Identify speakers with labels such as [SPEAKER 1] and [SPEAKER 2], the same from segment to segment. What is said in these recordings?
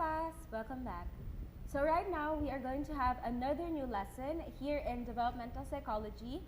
[SPEAKER 1] class, welcome back. So right now we are going to have another new lesson here in developmental psychology.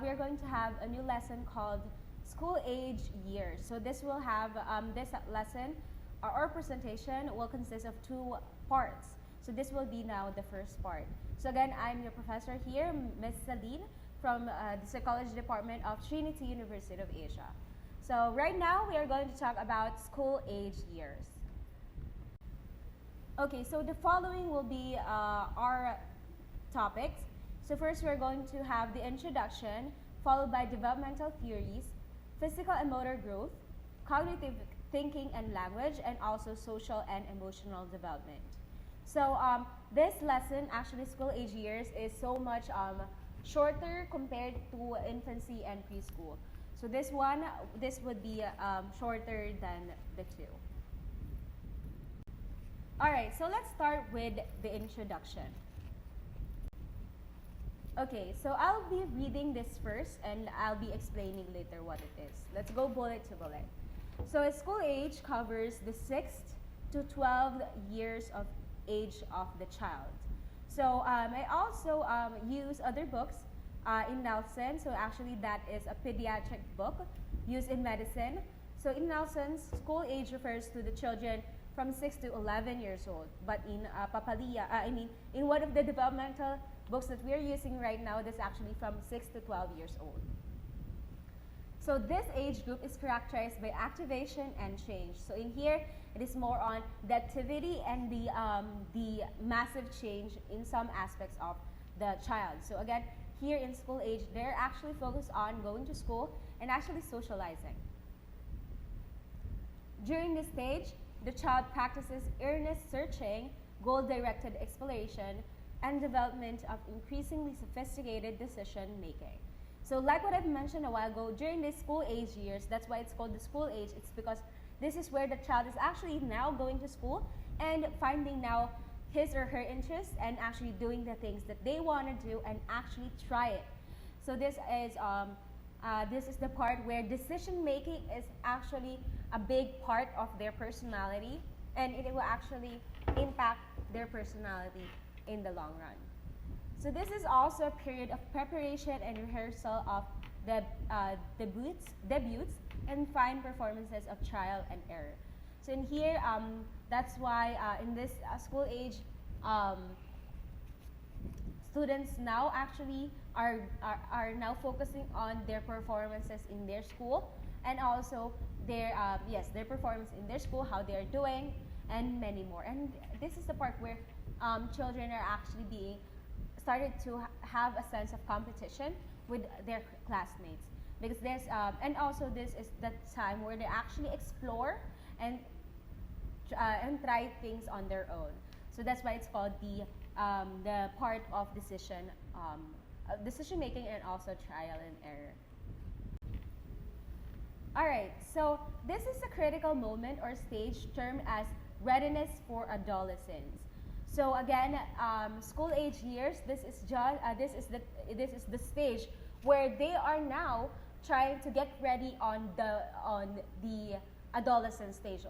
[SPEAKER 1] We are going to have a new lesson called school age years. So this will have this lesson or presentation will consist of two parts. So this will be now the first part. So again, I'm your professor here, Ms. Saline from the Psychology Department of Trinity University of Asia. So right now we are going to talk about school age years. Okay, so the following will be our topics. So first we're going to have the introduction, followed by developmental theories, physical and motor growth, cognitive thinking and language, and also social and emotional development. So this lesson, actually school age years, is so much shorter compared to infancy and preschool. So this would be shorter than the two. Alright, so let's start with the introduction. Okay, so I'll be reading this first and I'll be explaining later what it is. Let's go bullet to bullet. So school age covers the 6th to 12 years of age of the child. So I also use other books in Nelson. So actually that is a pediatric book used in medicine. So in Nelson's, school age refers to the children from 6 to 11 years old. But in Papalia, in one of the developmental books that we're using right now, that's actually from 6 to 12 years old. So this age group is characterized by activation and change. So in here, it is more on the activity and the massive change in some aspects of the child. So again, here in school age, they're actually focused on going to school and actually socializing. During this stage, the child practices earnest searching, goal-directed exploration, and development of increasingly sophisticated decision making. So like what I've mentioned a while ago, during these school age years, that's why it's called the school age. It's because this is where the child is actually now going to school and finding now his or her interests and actually doing the things that they want to do and actually try it. So this is the part where decision making is actually a big part of their personality, and it will actually impact their personality in the long run. So this is also a period of preparation and rehearsal of the debuts and fine performances of trial and error. So in here, that's why in this school age, students now actually are now focusing on their performances in their school, and also their performance in their school, how they are doing, and many more. And this is the part where children are actually being started to have a sense of competition with their classmates, because there's and also this is the time where they actually explore and try things on their own. So that's why it's called the part of decision making and also trial and error. Alright, so this is a critical moment or stage termed as readiness for adolescence. So again, school age years, this is the stage where they are now trying to get ready on the adolescent stage.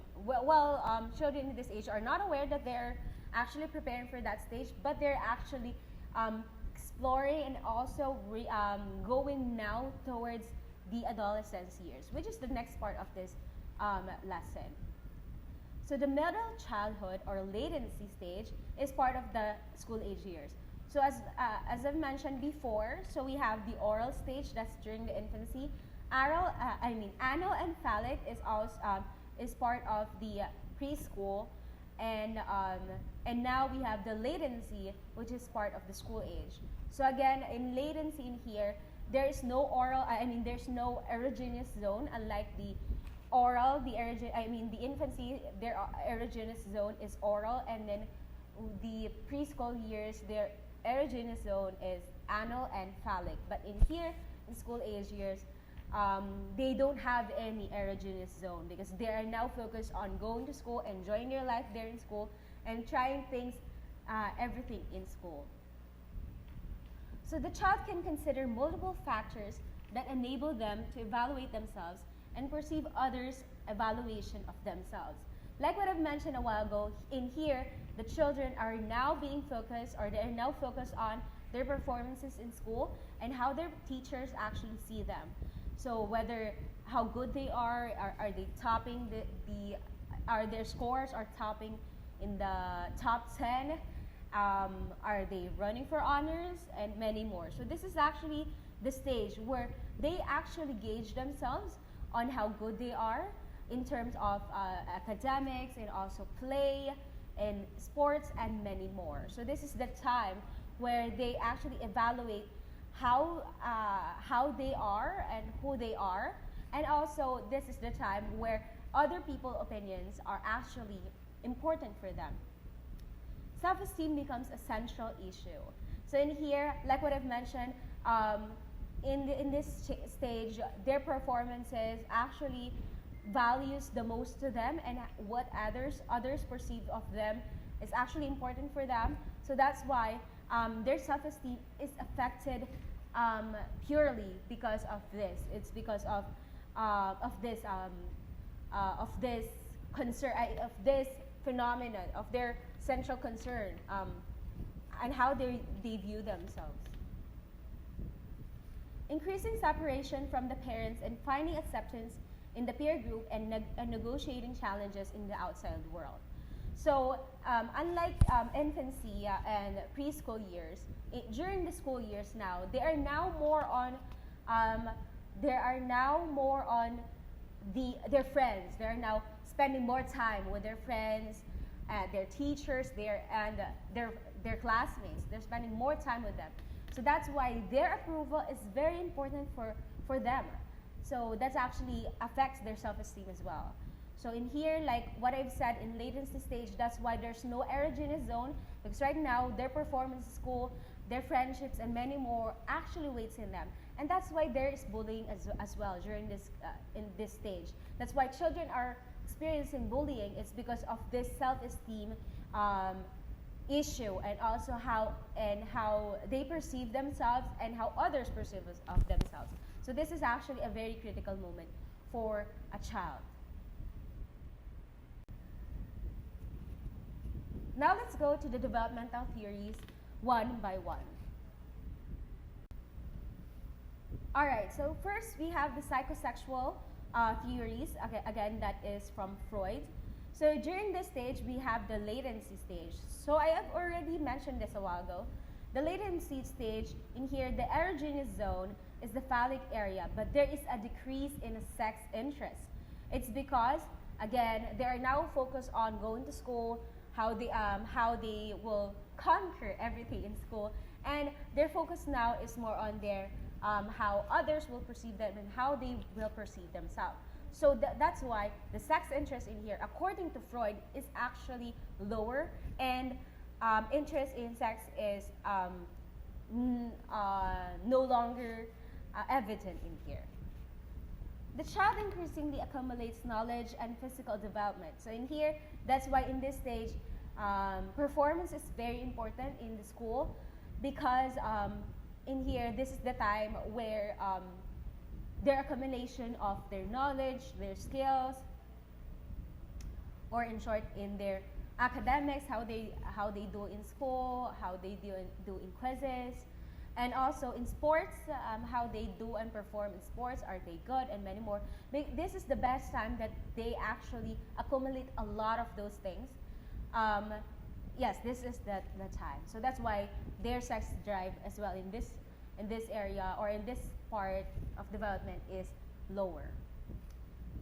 [SPEAKER 1] Children in this age are not aware that they're actually preparing for that stage, but they're actually exploring and also going now towards the adolescence years, which is the next part of this lesson. So the middle childhood or latency stage is part of the school age years. So as I've mentioned before, so we have the oral stage, that's during the infancy. Anal and phallic is also is part of the preschool, and now we have the latency, which is part of the school age. So again, in latency in here, there is no oral. There's no erogenous zone, unlike the oral. The infancy, their erogenous zone is oral, and then the preschool years, their erogenous zone is anal and phallic. But in here, in school age years, they don't have any erogenous zone, because they are now focused on going to school, enjoying their life there in school, and trying things, everything in school. So the child can consider multiple factors that enable them to evaluate themselves and perceive others' evaluation of themselves. like what I've mentioned a while ago, in here, the children are now being focused, or they're now focused on their performances in school and how their teachers actually see them. So whether how good they are they topping are their scores are topping in the top 10, are they running for honors, and many more. So this is actually the stage where they actually gauge themselves on how good they are in terms of academics and also play and sports and many more. So this is the time where they actually evaluate how they are and who they are, and also this is the time where other people's opinions are actually important for them. Self-esteem becomes a central issue. So in here, like what I've mentioned, in this stage, their performances actually values the most to them, and what others perceive of them is actually important for them. So that's why their self-esteem is affected purely because of this. It's because of this concern, of this phenomenon, of their central concern, and how they view themselves. Increasing separation from the parents and finding acceptance in the peer group, and negotiating challenges in the outside world. So unlike infancy and preschool years, during the school years now, they are now more on their friends. They are now spending more time with their friends, their teachers, their classmates. They're spending more time with them. So that's why their approval is very important for them. So that actually affects their self-esteem as well. So in here, like what I've said, in latency stage, that's why there's no erogenous zone, because right now their performance in school, their friendships, and many more actually waits in them. And that's why there is bullying as well during this in this stage. That's why children are experiencing bullying. It's because of this self-esteem issue, and also how they perceive themselves and how others perceive of themselves. So this is actually a very critical moment for a child. Now let's go to the developmental theories one by one. Alright, so first we have the psychosexual theories. Okay, again, that is from Freud. So during this stage, we have the latency stage. So I have already mentioned this a while ago. The latency stage, in here, the erogenous zone is the phallic area, but there is a decrease in sex interest. It's because, again, they are now focused on going to school, how they will conquer everything in school, and their focus now is more on their how others will perceive them and how they will perceive themselves. So that's why the sex interest in here, according to Freud, is actually lower, and interest in sex is no longer evident in here. The child increasingly accumulates knowledge and physical development. So in here, that's why in this stage, performance is very important in the school, because in here, this is the time where their accumulation of their knowledge, their skills, or in short, in their academics, how they do in school, how they do in quizzes, and also in sports, how they do and perform in sports, are they good, and many more. This is the best time that they actually accumulate a lot of those things. Yes, this is the time. So that's why their sex drive as well in this area, or in this part of development, is lower.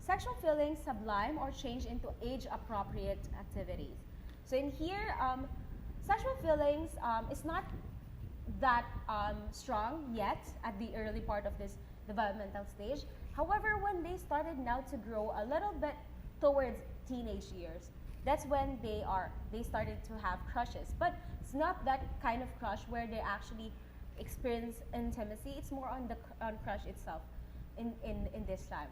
[SPEAKER 1] Sexual feelings sublime or change into age-appropriate activities. So in here, sexual feelings is not that strong yet at the early part of this developmental stage. However, when they started now to grow a little bit towards teenage years, that's when they started to have crushes. But it's not that kind of crush where they actually experience intimacy. It's more on the crush itself in this time.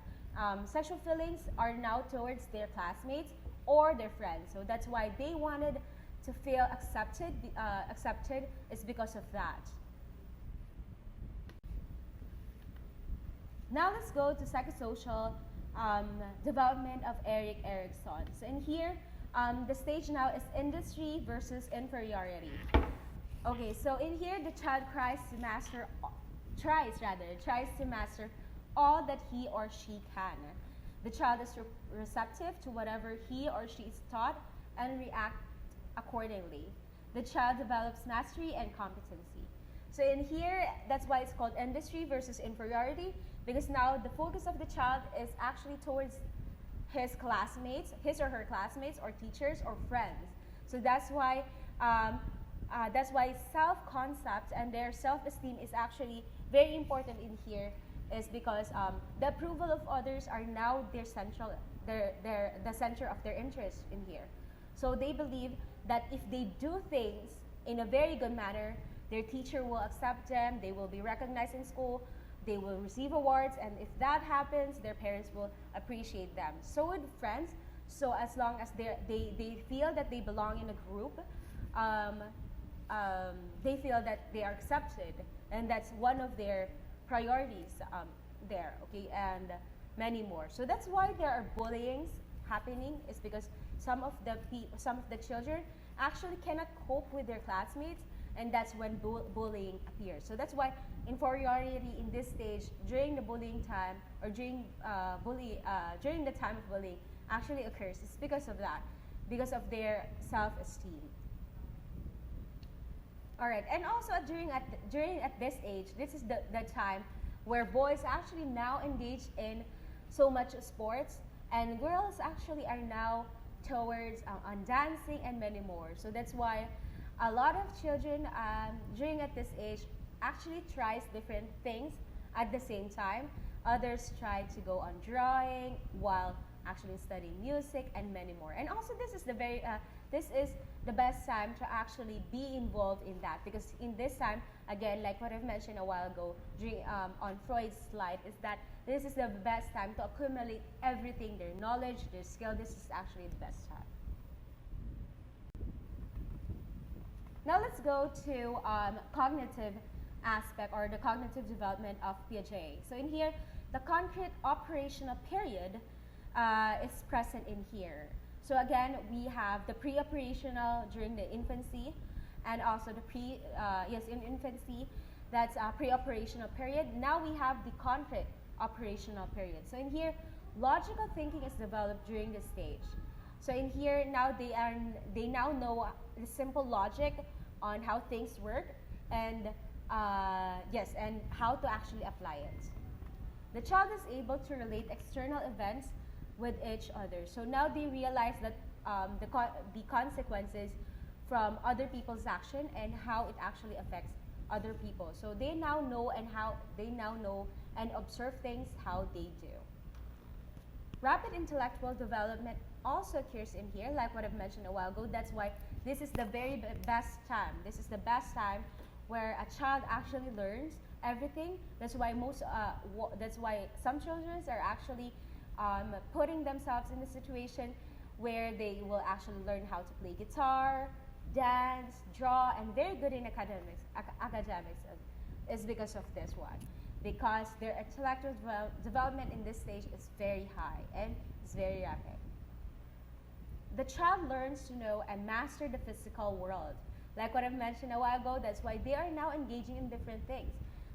[SPEAKER 1] Sexual feelings are now towards their classmates or their friends. So that's why they wanted to feel accepted. Accepted is because of that. Now let's go to psychosocial um, development of Erik Erikson. So in here, the stage now is industry versus inferiority. Okay, so in here, the child tries to master all that he or she can. The child is receptive to whatever he or she is taught and react accordingly. The child develops mastery and competency. So in here, that's why it's called industry versus inferiority, because now the focus of the child is actually towards his classmates, his or her classmates, or teachers, or friends. So that's why self-concept and their self-esteem is actually very important in here, is because the approval of others are now the center of their interest in here. So they believe that if they do things in a very good manner, their teacher will accept them, they will be recognized in school, they will receive awards, and if that happens, their parents will appreciate them. So with friends, so as long as they feel that they belong in a group, um, they feel that they are accepted, and that's one of their priorities there, okay, and many more. So that's why there are bullyings happening, is because some of the children actually cannot cope with their classmates, and that's when bullying appears. So that's why inferiority in this stage during the bullying time, or during the time of bullying actually occurs. It's because of that, because of their self-esteem. All right, and also during at this age, this is the time where boys actually now engage in so much sports, and girls actually are now towards on dancing and many more. So that's why a lot of children during at this age actually tries different things at the same time. Others try to go on drawing while actually studying music and many more. And also this is the best time to actually be involved in that, because in this time, again, like what I've mentioned a while ago on Freud's slide, is that this is the best time to accumulate everything, their knowledge, their skill. This is actually the best time. Now let's go to cognitive aspect, or the cognitive development of Piaget. So in here, the concrete operational period is present in here. So again, we have the pre-operational during the infancy, and also the in infancy, that's a pre-operational period. Now we have the concrete operational period. So in here, logical thinking is developed during this stage. So in here, now they now know the simple logic on how things work, and and how to actually apply it. The child is able to relate external events with each other. So now they realize that the consequences from other people's action and how it actually affects other people. So they now know and observe things how they do. Rapid intellectual development also occurs in here, like what I've mentioned a while ago. That's why this is the very best time. This is the best time where a child actually learns everything. That's why some children are actually putting themselves in a situation where they will actually learn how to play guitar, dance, draw, and very good in academics is because of this one. Because their intellectual development in this stage is very high and it's very rapid. The child learns to know and master the physical world. Like what I've mentioned a while ago, that's why they are now engaging in different things.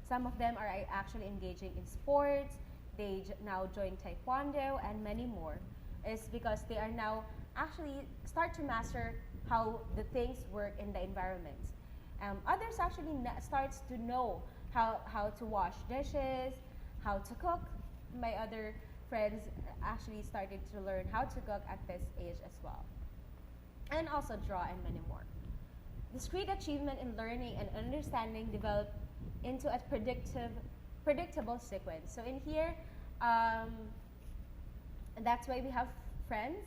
[SPEAKER 1] Some of them are actually engaging in sports, they now join taekwondo and many more. It's because they are now actually start to master how the things work in the environment. Others actually starts to know how to wash dishes, how to cook. My other friends actually started to learn how to cook at this age as well. And also draw and many more. Discrete achievement in learning and understanding develop into a predictable sequence. So in here, that's why we have friends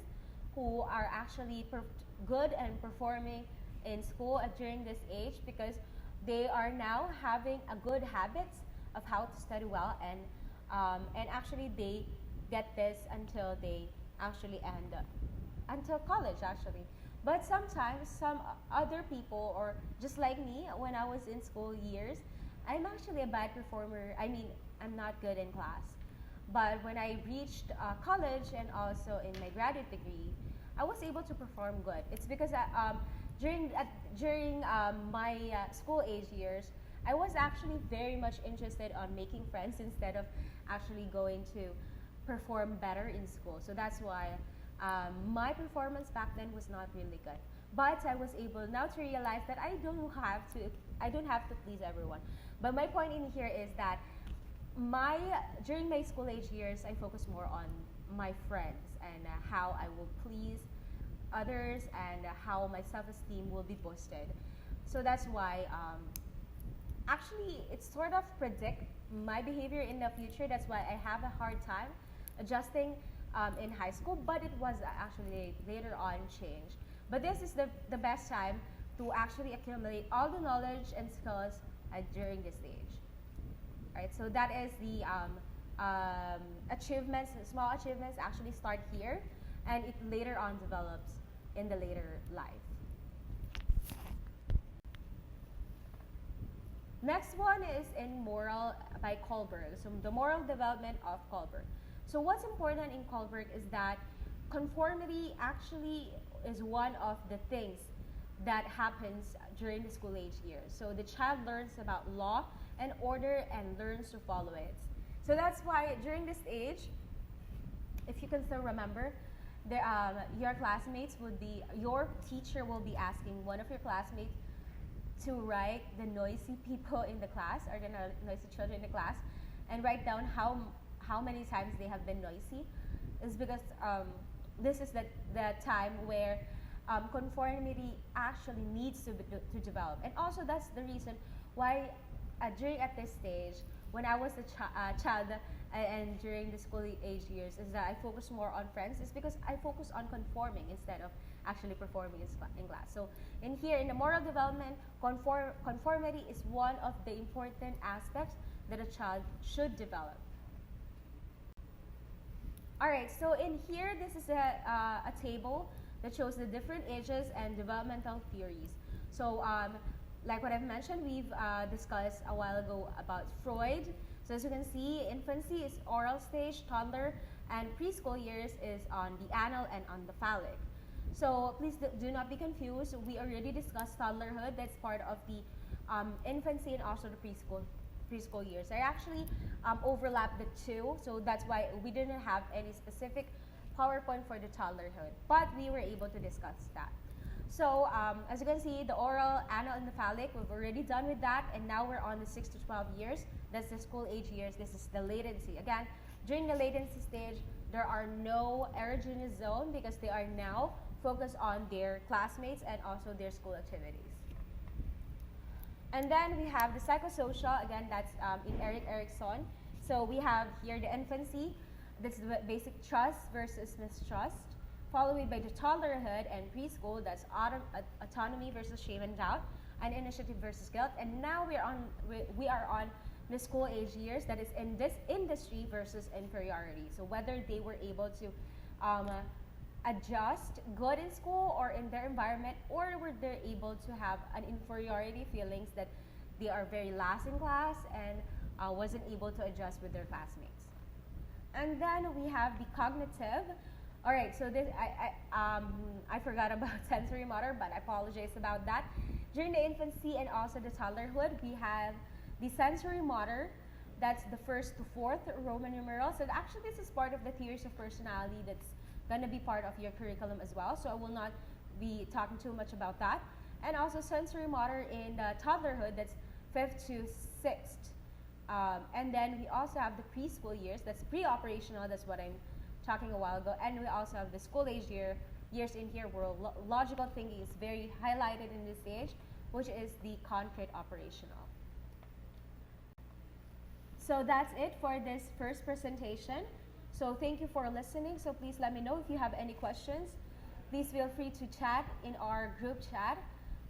[SPEAKER 1] who are actually good and performing in school during this age, because they are now having a good habits of how to study well, and actually they get this until they actually end until college actually. But sometimes some other people, or just like me when I was in school years, I'm actually a bad performer. I mean, I'm not good in class. But when I reached college and also in my graduate degree, I was able to perform good. It's because during my school age years, I was actually very much interested on making friends instead of actually going to perform better in school. So that's why my performance back then was not really good. But I was able now to realize that I don't have to please everyone. But my point in here is that my during my school age years, I focus more on my friends and how I will please others and how my self-esteem will be boosted. So that's why actually it sort of predict my behavior in the future. That's why I have a hard time adjusting in high school, but it was actually later on changed. But this is the best time to actually accumulate all the knowledge and skills during this stage. Right, so that is the achievements, small achievements actually start here, and it later on develops in the later life. Next one is in Moral by Kohlberg. So the moral development of Kohlberg. So what's important in Kohlberg is that conformity actually is one of the things that happens during the school age years. So the child learns about law and order and learns to follow it. So that's why during this age, if you can still remember, your classmates would be, your teacher will be asking one of your classmates to write the noisy people in the class or the noisy children in the class and write down how many times they have been noisy. Is because this is the time where conformity actually needs to develop. And also that's the reason why during at this stage, when I was a child and during the school age years, is that I focus more on friends. Is because I focus on conforming instead of actually performing in class. So in here, in the moral development, conformity is one of the important aspects that a child should develop. All right, so in here, this is a table that shows the different ages and developmental theories. So like what I've mentioned, we've discussed a while ago about Freud. So as you can see, infancy is oral stage, toddler, and preschool years is on the anal and on the phallic. So please do not be confused. We already discussed toddlerhood. That's part of the infancy and also the preschool years. I actually overlap the two, so that's why we didn't have any specific PowerPoint for the toddlerhood, but we were able to discuss that. So as you can see, the oral, anal, and the phallic, we've already done with that, and now we're on the 6 to 12 years. That's the school age years. This is the latency. Again, during the latency stage, there are no erogenous zone because they are now focused on their classmates and also their school activities. And then we have the psychosocial, again, that's in Erik Erikson. So we have here the infancy, that's the basic trust versus mistrust, followed by the toddlerhood and preschool, that's autonomy versus shame and doubt, and initiative versus guilt. And now we are on the school age years, that is in this industry versus inferiority. So whether they were able to adjust good in school or in their environment, or were they able to have an inferiority feelings that they are very last in class and wasn't able to adjust with their classmates. And then we have the cognitive. All right, so this I forgot about sensory motor, but I apologize about that. During the infancy and also the toddlerhood, we have the sensory motor. That's the first to fourth Roman numerals. So actually, this is part of the theories of personality that's going to be part of your curriculum as well. So I will not be talking too much about that. And also sensory motor in the toddlerhood, that's fifth to sixth. And then we also have the preschool years, that's pre-operational, that's what I'm talking a while ago. And we also have the school age years in here where logical thinking is very highlighted in this stage, which is the concrete operational. So that's it for this first presentation. So thank you for listening. So please let me know if you have any questions. Please feel free to chat in our group chat,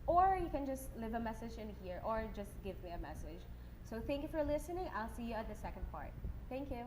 [SPEAKER 1] or you can just leave a message in here or just give me a message. So thank you for listening. I'll see you at the second part. Thank you.